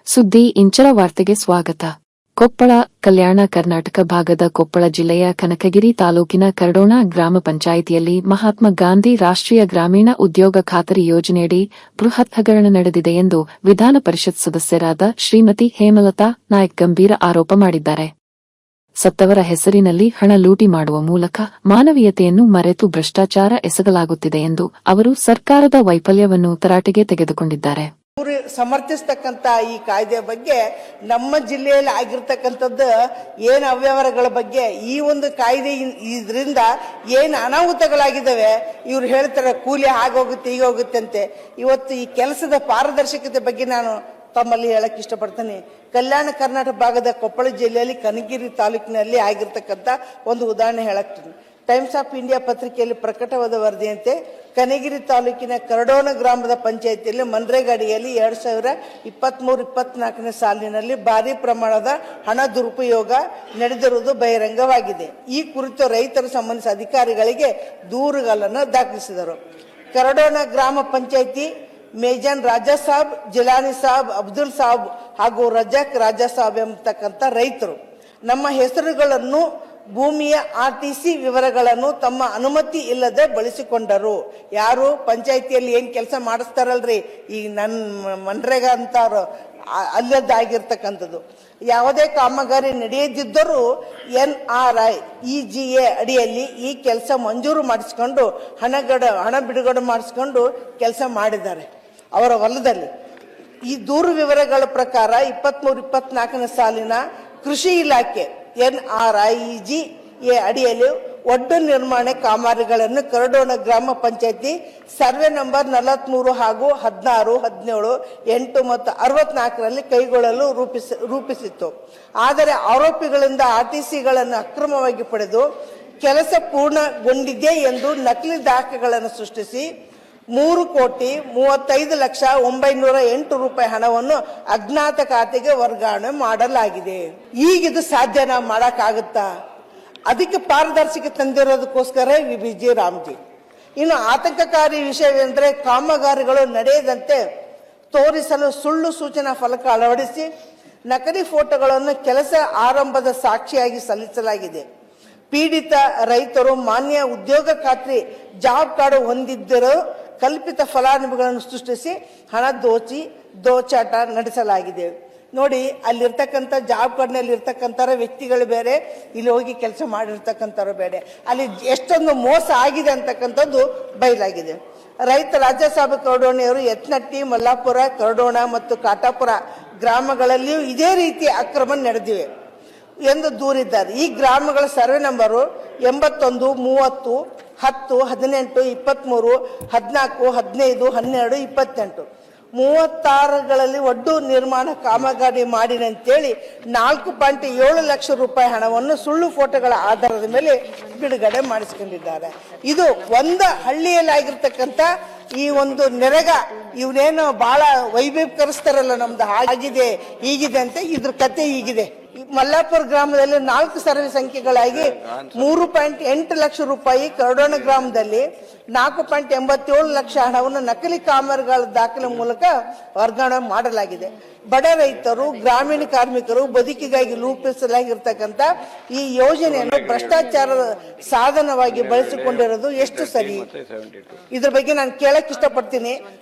ಸುದ್ದಿ ಇಂಚರ ವಾರ್ತೆಗೆ ಸ್ವಾಗತ. ಕೊಪ್ಪಳ ಕಲ್ಯಾಣ ಕರ್ನಾಟಕ ಭಾಗದ ಕೊಪ್ಪಳ ಜಿಲ್ಲೆಯ ಕನಕಗಿರಿ ತಾಲೂಕಿನ ಕರಡೋಣ ಗ್ರಾಮ ಪಂಚಾಯಿತಿಯಲ್ಲಿ ಮಹಾತ್ಮ ಗಾಂಧಿ ರಾಷ್ಟ್ರೀಯ ಗ್ರಾಮೀಣ ಉದ್ಯೋಗ ಖಾತರಿ ಯೋಜನೆಯಡಿ ಬೃಹತ್ ಹಗರಣ ನಡೆದಿದೆ ಎಂದು ವಿಧಾನ ಪರಿಷತ್ ಸದಸ್ಯರಾದ ಶ್ರೀಮತಿ ಹೇಮಲತಾ ನಾಯ್ಕ್ ಗಂಭೀರ ಆರೋಪ ಮಾಡಿದ್ದಾರೆ. ಸತ್ತವರ ಹೆಸರಿನಲ್ಲಿ ಹಣ ಲೂಟಿ ಮಾಡುವ ಮೂಲಕ ಮಾನವೀಯತೆಯನ್ನು ಮರೆತು ಭ್ರಷ್ಟಾಚಾರ ಎಸಗಲಾಗುತ್ತಿದೆ ಎಂದು ಅವರು ಸರ್ಕಾರದ ವೈಫಲ್ಯವನ್ನು ತರಾಟೆಗೆ ತೆಗೆದುಕೊಂಡಿದ್ದಾರೆ. ಸಮರ್ಥಿಸತಕ್ಕಂತ ಈ ಕಾಯ್ದೆ ಬಗ್ಗೆ ನಮ್ಮ ಜಿಲ್ಲೆಯಲ್ಲಿ ಆಗಿರ್ತಕ್ಕಂಥದ್ದು ಏನು ಅವ್ಯವಹಾರಗಳ ಬಗ್ಗೆ ಈ ಒಂದು ಕಾಯ್ದೆ ಇದರಿಂದ ಏನು ಅನಾಹುತಗಳಾಗಿದ್ದಾವೆ ಇವ್ರು ಹೇಳ್ತಾರೆ ಕೂಲಿ ಆಗೋಗುತ್ತೆ ಈಗ ಹೋಗುತ್ತೆ ಅಂತೆ. ಇವತ್ತು ಈ ಕೆಲಸದ ಪಾರದರ್ಶಕತೆ ಬಗ್ಗೆ ನಾನು ತಮ್ಮಲ್ಲಿ ಹೇಳಕ್ ಇಷ್ಟಪಡ್ತೇನೆ. ಕಲ್ಯಾಣ ಕರ್ನಾಟಕ ಭಾಗದ ಕೊಪ್ಪಳ ಜಿಲ್ಲೆಯಲ್ಲಿ ಕನಕಗಿರಿ ತಾಲೂಕಿನಲ್ಲಿ ಆಗಿರ್ತಕ್ಕಂಥ ಒಂದು ಉದಾಹರಣೆ ಹೇಳಕ್ತೀನಿ. ಟೈಮ್ಸ್ ಆಫ್ ಇಂಡಿಯಾ ಪತ್ರಿಕೆಯಲ್ಲಿ ಪ್ರಕಟವಾದ ವರದಿಯಂತೆ ಕನಕಗಿರಿ ತಾಲೂಕಿನ ಕರಡೋಣ ಗ್ರಾಮದ ಪಂಚಾಯಿತಿಯಲ್ಲಿ ಮನ್ರೇಗಾ ಅಡಿಯಲ್ಲಿ 2023-24 ಸಾಲಿನಲ್ಲಿ ಭಾರಿ ಪ್ರಮಾಣದ ಹಣ ದುರುಪಯೋಗ ನಡೆದಿರುವುದು ಬಹಿರಂಗವಾಗಿದೆ. ಈ ಕುರಿತು ರೈತರು ಸಂಬಂಧಿಸಿದ ಅಧಿಕಾರಿಗಳಿಗೆ ದೂರುಗಳನ್ನು ದಾಖಲಿಸಿದರು. ಕರಡೋಣ ಗ್ರಾಮ ಪಂಚಾಯಿತಿ ಮೇಜನ್ ರಾಜಾ ಸಾಬ್, ಜಿಲಾನಿ ಸಾಬ್, ಅಬ್ದುಲ್ ಸಾಬ್ ಹಾಗೂ ರಜಾಕ್ ರಾಜಾ ಸಾಬ್ ಎಂಬತಕ್ಕಂಥ ರೈತರು ನಮ್ಮ ಹೆಸರುಗಳನ್ನು ಭೂಮಿಯ RTC ವಿವರಗಳನ್ನು ತಮ್ಮ ಅನುಮತಿ ಇಲ್ಲದೆ ಬಳಸಿಕೊಂಡರು. ಯಾರು ಪಂಚಾಯಿತಿಯಲ್ಲಿ ಏನ್ ಕೆಲಸ ಮಾಡಿಸ್ತಾರಲ್ರಿ ಈ ನನ್ನ ಮನ್ರೇಗಾ ಅಂತ ಅಲ್ಲದಾಗಿರ್ತಕ್ಕಂಥದ್ದು ಯಾವುದೇ ಕಾಮಗಾರಿ ನಡೆಯದಿದ್ದರೂ NRI EGA ಅಡಿಯಲ್ಲಿ ಈ ಕೆಲಸ ಮಂಜೂರು ಮಾಡಿಸ್ಕೊಂಡು ಹಣ ಬಿಡುಗಡೆ ಮಾಡಿಸ್ಕೊಂಡು ಕೆಲಸ ಮಾಡಿದ್ದಾರೆ ಅವರ ಹೊಲದಲ್ಲಿ. ಈ ದೂರು ವಿವರಗಳ ಪ್ರಕಾರ 23-24 ಸಾಲಿನ ಕೃಷಿ ಇಲಾಖೆ NRI EGA ಅಡಿಯಲ್ಲಿ ಒಡ್ಡು ನಿರ್ಮಾಣ ಕಾಮಗಾರಿಗಳನ್ನು ಕರಡೋಣ ಗ್ರಾಮ ಪಂಚಾಯತಿ ಸರ್ವೆ ನಂಬರ್ 43 ಹಾಗೂ 16, 17, 8 ಮತ್ತು 64ರಲ್ಲಿ ಕೈಗೊಳ್ಳಲು ರೂಪಿಸಿತ್ತು. ಆದರೆ ಆರೋಪಿಗಳಿಂದ RTCಗಳನ್ನು ಅಕ್ರಮವಾಗಿ ಪಡೆದು ಕೆಲಸ ಪೂರ್ಣಗೊಂಡಿದೆ ಎಂದು ನಕಲಿ ದಾಖಲೆಗಳನ್ನು ಸೃಷ್ಟಿಸಿ 3,35,908 ರೂಪಾಯಿ ಹಣವನ್ನು ಅಜ್ಞಾತ ಖಾತೆಗೆ ವರ್ಗಾವಣೆ ಮಾಡಲಾಗಿದೆ. ಈಗಿದು ಸಾಧ್ಯನಾ ಮಾಡಕ್ಕಾಗುತ್ತಾ? ಅದಕ್ಕೆ ಪಾರದರ್ಶಕ ತಂದಿರೋದಕ್ಕೋಸ್ಕರ ವಿಜಿ ರಾಮ್ಜಿ. ಇನ್ನು ಆತಂಕಕಾರಿ ವಿಷಯವೆಂದರೆ ಕಾಮಗಾರಿಗಳು ನಡೆಯದಂತೆ ತೋರಿಸಲು ಸುಳ್ಳು ಸೂಚನಾ ಫಲಕ ಅಳವಡಿಸಿ ನಕಲಿ ಫೋಟೋಗಳನ್ನು ಕೆಲಸ ಆರಂಭದ ಸಾಕ್ಷಿಯಾಗಿ ಸಲ್ಲಿಸಲಾಗಿದೆ. ಪೀಡಿತ ರೈತರು ಮಾನ್ಯ ಉದ್ಯೋಗ ಖಾತ್ರಿ ಜಾಬ್ ಕಾರ್ಡ್ ಹೊಂದಿದ್ದರೂ ಕಲ್ಪಿತ ಫಲಾನುಭವಿಗಳನ್ನು ಸೃಷ್ಟಿಸಿ ಹಣ ದೋಚಾಟ ನಡೆಸಲಾಗಿದೆ. ನೋಡಿ, ಅಲ್ಲಿರ್ತಕ್ಕಂಥ ಜಾಬ್ ಕಾರ್ಡ್ನಲ್ಲಿ ಇರ್ತಕ್ಕಂಥ ವ್ಯಕ್ತಿಗಳು ಬೇರೆ, ಇಲ್ಲಿ ಹೋಗಿ ಕೆಲಸ ಮಾಡಿರ್ತಕ್ಕಂಥವ್ರು ಬೇರೆ. ಅಲ್ಲಿ ಎಷ್ಟೊಂದು ಮೋಸ ಆಗಿದೆ ಅಂತಕ್ಕಂಥದ್ದು ಬಯಲಾಗಿದೆ. ರೈತ ರಾಜಸಾಬ್ ಕರಡೋಣಿಯವರು ಯತ್ನಟ್ಟಿ, ಮಲ್ಲಾಪುರ, ಕರಡೋಣ ಮತ್ತು ಕಾಟಾಪುರ ಗ್ರಾಮಗಳಲ್ಲಿಯೂ ಇದೇ ರೀತಿ ಅಕ್ರಮ ನಡೆದಿವೆ ಎಂದು ದೂರಿದ್ದಾರೆ. ಈ ಗ್ರಾಮಗಳ ಸರ್ವೆ ನಂಬರು 81, 30, 10, 18, 23, 14, 15, 12, 28, 36ಗಳಲ್ಲಿ ಒಡ್ಡು ನಿರ್ಮಾಣ ಕಾಮಗಾರಿ ಮಾಡಿನಂತೇಳಿ 4.7 ಲಕ್ಷ ರೂಪಾಯಿ ಹಣವನ್ನು ಸುಳ್ಳು ಫೋಟೋಗಳ ಆಧಾರದ ಮೇಲೆ ಬಿಡುಗಡೆ ಮಾಡಿಸಿಕೊಂಡಿದ್ದಾರೆ. ಇದು ಒಂದು ಹಳ್ಳಿಯಲ್ಲಿ ಆಗಿರ್ತಕ್ಕಂಥ ಈ ಒಂದು ನೆರೆಗ ಇವನೇನು ಬಹಳ ವೈಭವೀಕರಿಸ್ತಾರಲ್ಲ, ನಮ್ದು ಆಗಿದೆ ಹೀಗಿದೆ ಅಂತ. ಇದ್ರ ಕತೆ ಹೀಗಿದೆ. ಮಲ್ಲಾಪುರ ಗ್ರಾಮದಲ್ಲಿ 4 ಸರ್ವೆ ಸಂಖ್ಯೆಗಳಾಗಿ 3.8 ಲಕ್ಷ ರೂಪಾಯಿ, ಕರಡೋಣ ಗ್ರಾಮದಲ್ಲಿ 4.87 ಲಕ್ಷ ಹಣವನ್ನು ನಕಲಿ ಕಾಮಗಾರಿಗಳ ದಾಖಲೆ ಮೂಲಕ ವರ್ಗಾವಣೆ ಮಾಡಲಾಗಿದೆ. ಬಡ ರೈತರು, ಗ್ರಾಮೀಣ ಕಾರ್ಮಿಕರು ಬದುಕಿಗಾಗಿ ರೂಪಿಸಲಾಗಿರ್ತಕ್ಕಂಥ ಈ ಯೋಜನೆಯನ್ನು ಭ್ರಷ್ಟಾಚಾರದ ಸಾಧನವಾಗಿ ಬಳಸಿಕೊಂಡಿರೋದು ಎಷ್ಟು ಸರಿ? ಇದ್ರ ಬಗ್ಗೆ ನಾನು ಕೇಳಕ್ ಇಷ್ಟಪಡ್ತೀನಿ.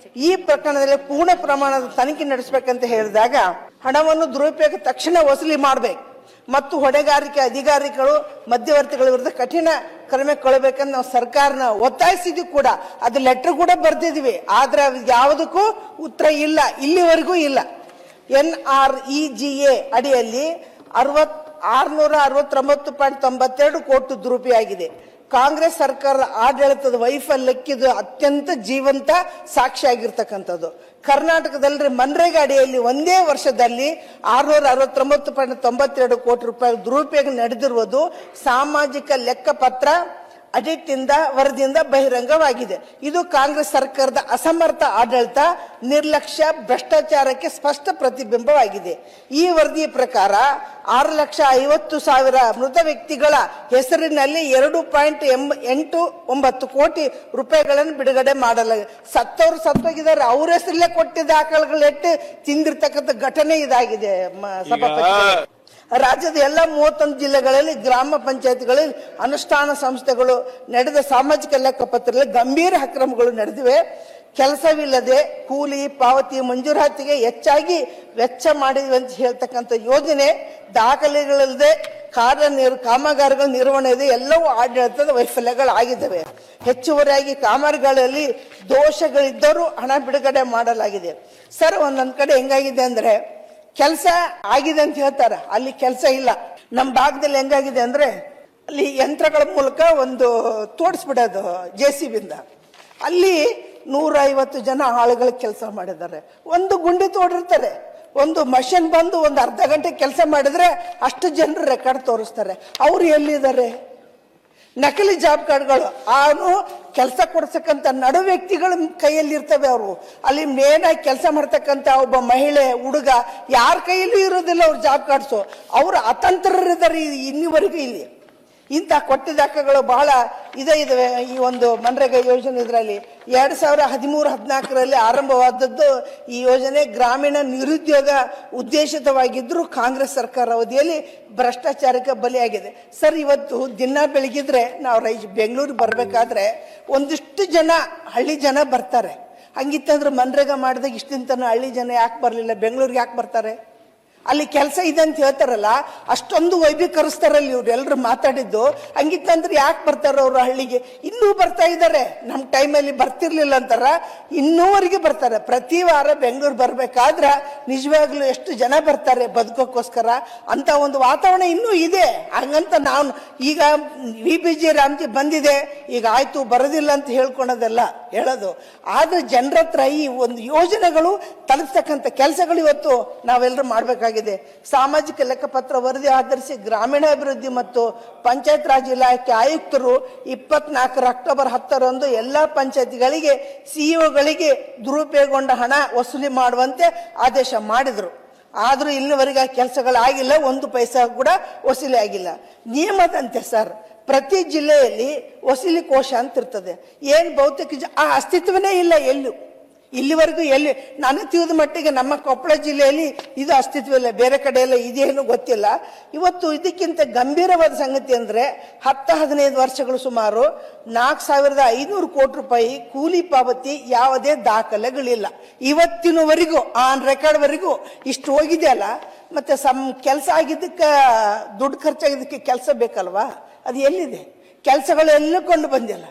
ಈ ಪ್ರಕರಣದಲ್ಲಿ ಪೂರ್ಣ ಪ್ರಮಾಣದ ತನಿಖೆ ನಡೆಸಬೇಕಂತ ಹೇಳಿದಾಗ ಹಣವನ್ನು ದುರುಪಯೋಗ ತಕ್ಷಣ ವಸೂಲಿ ಮಾಡಬೇಕು ಮತ್ತು ಹೊಣೆಗಾರಿಕೆ ಅಧಿಕಾರಿಗಳು, ಮಧ್ಯವರ್ತಿಗಳ ವಿರುದ್ಧ ಕಠಿಣ ಕ್ರಮ ಕೊಡಬೇಕಂತ ನಾವು ಸರ್ಕಾರನ ಒತ್ತಾಯಿಸಿದ್ವಿ ಕೂಡ. ಅದು ಲೆಟರ್ ಕೂಡ ಬರ್ತಿದ್ವಿ, ಆದ್ರೆ ಯಾವುದಕ್ಕೂ ಉತ್ತರ ಇಲ್ಲ, ಇಲ್ಲಿವರೆಗೂ ಇಲ್ಲ. NREGA ಅಡಿಯಲ್ಲಿ 669.92 ಕೋಟಿ ದುರುಪಯೋಗ ಆಗಿದೆ. ಕಾಂಗ್ರೆಸ್ ಸರ್ಕಾರದ ಆಡಳಿತದ ವೈಫಲ್ಯಕ್ಕಿದು ಅತ್ಯಂತ ಜೀವಂತ ಸಾಕ್ಷಿಯಾಗಿರ್ತಕ್ಕಂಥದ್ದು. ಕರ್ನಾಟಕದಲ್ಲಿ ಮನ್ರೇಗಾ ಅಡಿಯಲ್ಲಿ ಒಂದೇ ವರ್ಷದಲ್ಲಿ 669.92 ಕೋಟಿ ರೂಪಾಯಿ ದುರುಪಯೋಗ ನಡೆದಿರುವುದು ಸಾಮಾಜಿಕ ಲೆಕ್ಕಪತ್ರ ಅಡಿಟ್ ಇಂದ ವರದಿಯಿಂದ ಬಹಿರಂಗವಾಗಿದೆ. ಇದು ಕಾಂಗ್ರೆಸ್ ಸರ್ಕಾರದ ಅಸಮರ್ಥ ಆಡಳಿತ, ನಿರ್ಲಕ್ಷ್ಯ, ಭ್ರಷ್ಟಾಚಾರಕ್ಕೆ ಸ್ಪಷ್ಟ ಪ್ರತಿಬಿಂಬವಾಗಿದೆ. ಈ ವರದಿಯ ಪ್ರಕಾರ 6,50,000 ಮೃತ ವ್ಯಕ್ತಿಗಳ ಹೆಸರಿನಲ್ಲಿ 2.89 ಕೋಟಿ ರೂಪಾಯಿಗಳನ್ನು ಬಿಡುಗಡೆ ಮಾಡಲಾಗಿದೆ. ಸತ್ತವರು ಸತ್ತೋಗಿದ್ದಾರೆ, ಅವ್ರ ಹೆಸರಲ್ಲೇ ಕೊಟ್ಟಿದ್ದ ದಾಖಲೆಗಳಿಟ್ಟು ತಿಂದಿರ್ತಕ್ಕಂಥ ಘಟನೆ ಇದಾಗಿದೆ. ಸಭಾಪತಿ, ರಾಜ್ಯದ ಎಲ್ಲ 31 ಜಿಲ್ಲೆಗಳಲ್ಲಿ ಗ್ರಾಮ ಪಂಚಾಯತ್ಗಳಲ್ಲಿ ಅನುಷ್ಠಾನ ಸಂಸ್ಥೆಗಳು ನಡೆದ ಸಾಮಾಜಿಕ ಲೆಕ್ಕಪತ್ರದಲ್ಲಿ ಗಂಭೀರ ಅಕ್ರಮಗಳು ನಡೆದಿವೆ. ಕೆಲಸವಿಲ್ಲದೆ ಕೂಲಿ ಪಾವತಿ ಮಂಜೂರಾತಿಗೆ ಹೆಚ್ಚಾಗಿ ವೆಚ್ಚ ಮಾಡಿದ್ವಿ ಅಂತ ಹೇಳ್ತಕ್ಕಂಥ ಯೋಜನೆ, ದಾಖಲೆಗಳಿಲ್ಲದೆ ಕಾಮಗಾರಿಗಳ ನಿರ್ವಹಣೆ ಇದೆ, ಎಲ್ಲವೂ ಆಡಳಿತದ ವೈಫಲ್ಯಗಳಾಗಿದ್ದಾವೆ. ಹೆಚ್ಚುವರಿಯಾಗಿ ಕಾಮಗಾರಿಗಳಲ್ಲಿ ದೋಷಗಳಿದ್ದರೂ ಹಣ ಬಿಡುಗಡೆ ಮಾಡಲಾಗಿದೆ. ಸರ್, ಒಂದೊಂದ್ ಕಡೆ ಹೆಂಗಾಗಿದೆ ಅಂದ್ರೆ ಕೆಲಸ ಆಗಿದೆ ಅಂತ ಹೇಳ್ತಾರೆ, ಅಲ್ಲಿ ಕೆಲಸ ಇಲ್ಲ. ನಮ್ಮ ಭಾಗದಲ್ಲಿ ಹೆಂಗಾಗಿದೆ ಅಂದ್ರೆ ಅಲ್ಲಿ ಯಂತ್ರಗಳ ಮೂಲಕ ಒಂದು ತೋಡಿಸ್ಬಿಡೋದು JCB ಇಂದ. ಅಲ್ಲಿ 150 ಜನ ಆಳುಗಳು ಕೆಲಸ ಮಾಡಿದ್ದಾರೆ. ಒಂದು ಗುಂಡಿ ತೋಡಿರ್ತಾರೆ, ಒಂದು ಮಷಿನ್ ಬಂದು ಒಂದು ಅರ್ಧ ಗಂಟೆ ಕೆಲಸ ಮಾಡಿದ್ರೆ ಅಷ್ಟು ಜನರು ರೆಕಾರ್ಡ್ ತೋರಿಸ್ತಾರೆ. ಅವ್ರು ಎಲ್ಲಿದ್ದಾರೆ? ನಕಲಿ ಜಾಬ್ ಕಾರ್ಡ್ಗಳು. ಅವನು ಕೆಲಸ ಕೊಡ್ಸಕ್ಕಂತ ನಡು ವ್ಯಕ್ತಿಗಳ ಕೈಯಲ್ಲಿ ಇರ್ತವೆ. ಅವರು ಅಲ್ಲಿ ಮೇನ್ ಆಗಿ ಕೆಲಸ ಮಾಡ್ತಕ್ಕಂತ ಒಬ್ಬ ಮಹಿಳೆ, ಹುಡುಗ ಯಾರ ಕೈಯಲ್ಲೂ ಇರೋದಿಲ್ಲ ಅವ್ರ ಜಾಬ್ ಕಾರ್ಡ್ಸು. ಅವರು ಅತಂತ್ರರಿದ್ದಾರೆ ಇನ್ನಿವರೆಗೂ. ಇಲ್ಲಿ ಇಂಥ ಕೊಟ್ಟಿದ್ದಾಕಗಳು ಬಹಳ ಇದಾವೆ. ಈ ಒಂದು ಮನ್ರೇಗಾ ಯೋಜನೆ ಇದರಲ್ಲಿ 2013-14ರಲ್ಲಿ ಆರಂಭವಾದದ್ದು ಈ ಯೋಜನೆ. ಗ್ರಾಮೀಣ ನಿರುದ್ಯೋಗ ಉದ್ದೇಶಿತವಾಗಿದ್ರು ಕಾಂಗ್ರೆಸ್ ಸರ್ಕಾರ ಅವಧಿಯಲ್ಲಿ ಭ್ರಷ್ಟಾಚಾರಕ್ಕೆ ಬಲಿಯಾಗಿದೆ. ಸರ್, ಇವತ್ತು ದಿನ ಬೆಳಗಿದ್ರೆ ನಾವು ಬೆಂಗಳೂರಿಗೆ ಬರ್ಬೇಕಾದ್ರೆ ಒಂದಿಷ್ಟು ಜನ ಹಳ್ಳಿ ಜನ ಬರ್ತಾರೆ. ಹಂಗಿತ್ತಂದ್ರೆ ಮನ್ರೇಗಾ ಮಾಡಿದಾಗ ಇಷ್ಟಿನ ತನ ಹಳ್ಳಿ ಜನ ಯಾಕೆ ಬರಲಿಲ್ಲ, ಬೆಂಗಳೂರಿಗೆ ಯಾಕೆ ಬರ್ತಾರೆ? ಅಲ್ಲಿ ಕೆಲಸ ಇದೆ ಅಂತ ಹೇಳ್ತಾರಲ್ಲ, ಅಷ್ಟೊಂದು ವೈಭೀಕರಿಸ್ತಾರಲ್ಲ ಇವ್ರು ಎಲ್ಲರೂ ಮಾತಾಡಿದ್ದು. ಹಂಗಿತ್ತಂದ್ರೆ ಯಾಕೆ ಬರ್ತಾರ ಅವರು ಹಳ್ಳಿಗೆ? ಇನ್ನೂ ಬರ್ತಾ ಇದ್ದಾರೆ. ನಮ್ಮ ಟೈಮಲ್ಲಿ ಬರ್ತಿರ್ಲಿಲ್ಲ ಅಂತಾರ, ಇನ್ನೂವರೆಗೆ ಬರ್ತಾರೆ. ಪ್ರತಿ ವಾರ ಬೆಂಗಳೂರು ಬರ್ಬೇಕಾದ್ರ ನಿಜವಾಗ್ಲೂ ಎಷ್ಟು ಜನ ಬರ್ತಾರೆ ಬದುಕೋಕ್ಕೋಸ್ಕರ. ಅಂತ ಒಂದು ವಾತಾವರಣ ಇನ್ನೂ ಇದೆ. ಹಂಗಂತ ನಾವು ಈಗ VBG ರಾಮ್ಜಿ ಬಂದಿದೆ, ಈಗ ಆಯ್ತು ಬರೋದಿಲ್ಲ ಅಂತ ಹೇಳ್ಕೊಳೋದಲ್ಲ ಹೇಳೋದು. ಆದ್ರೆ ಜನರ ಹತ್ರ ಈ ಒಂದು ಯೋಜನೆಗಳು ತಲುಪ್ತಕ್ಕಂಥ ಕೆಲಸಗಳು ಇವತ್ತು ನಾವೆಲ್ಲರೂ ಮಾಡ್ಬೇಕಾಗಿದೆ. ಸಾಮಾಜಿಕ ಲೆಕ್ಕಪತ್ರ ವರದಿ ಆಧರಿಸಿ ಗ್ರಾಮೀಣಾಭಿವೃದ್ಧಿ ಮತ್ತು ಪಂಚಾಯತ್ ರಾಜ್ ಇಲಾಖೆ ಆಯುಕ್ತರು 24 ಅಕ್ಟೋಬರ್ 10ರಂದು ಎಲ್ಲಾ ಪಂಚಾಯತ್ಗಳಿಗೆ ಸಿಇಒಗಳಿಗೆ ದುರುಪಯೋಗಗೊಂಡ ಹಣ ವಸೂಲಿ ಮಾಡುವಂತೆ ಆದೇಶ ಮಾಡಿದ್ರು. ಆದ್ರೂ ಇಲ್ಲಿವರೆಗೆ ಕೆಲಸಗಳಾಗಿಲ್ಲ, 1 ಪೈಸಾ ಕೂಡ ವಸೂಲಿ ಆಗಿಲ್ಲ. ನಿಯಮದಂತೆ ಸರ್, ಪ್ರತಿ ಜಿಲ್ಲೆಯಲ್ಲಿ ವಸೂಲಿ ಕೋಶ ಅಂತ ಇರ್ತದೆ. ಏನ್ ಭೌತಿಕ ಆ ಅಸ್ತಿತ್ವನೇ ಇಲ್ಲ ಎಲ್ಲೂ ಇಲ್ಲಿವರೆಗೂ. ಎಲ್ಲಿ ನನಗೆ ತಿಳಿದ ಮಟ್ಟಿಗೆ ನಮ್ಮ ಕೊಪ್ಪಳ ಜಿಲ್ಲೆಯಲ್ಲಿ ಇದು ಅಸ್ತಿತ್ವ ಇಲ್ಲ, ಬೇರೆ ಕಡೆ ಎಲ್ಲ ಇದೇನು ಗೊತ್ತಿಲ್ಲ. ಇವತ್ತು ಇದಕ್ಕಿಂತ ಗಂಭೀರವಾದ ಸಂಗತಿ ಅಂದ್ರೆ 10-15 ವರ್ಷಗಳು ಸುಮಾರು 4,500 ಕೋಟಿ ರೂಪಾಯಿ ಕೂಲಿ ಪಾವತಿ ಯಾವುದೇ ದಾಖಲೆಗಳಿಲ್ಲ ಇವತ್ತಿನವರೆಗೂ. ಆನ್ ರೆಕಾರ್ಡ್ ವರೆಗೂ ಇಷ್ಟು ಹೋಗಿದೆ ಅಲ್ಲ. ಮತ್ತೆ ಕೆಲಸ ಆಗಿದ್ದಕ್ಕೆ ದುಡ್ಡು ಖರ್ಚಾಗಿದ್ದಕ್ಕೆ ಕೆಲಸ ಬೇಕಲ್ವಾ? ಅದು ಎಲ್ಲಿದೆ? ಕೆಲಸಗಳೆಲ್ಲ ಕೊಂಡು ಬಂದಿಲ್ಲ.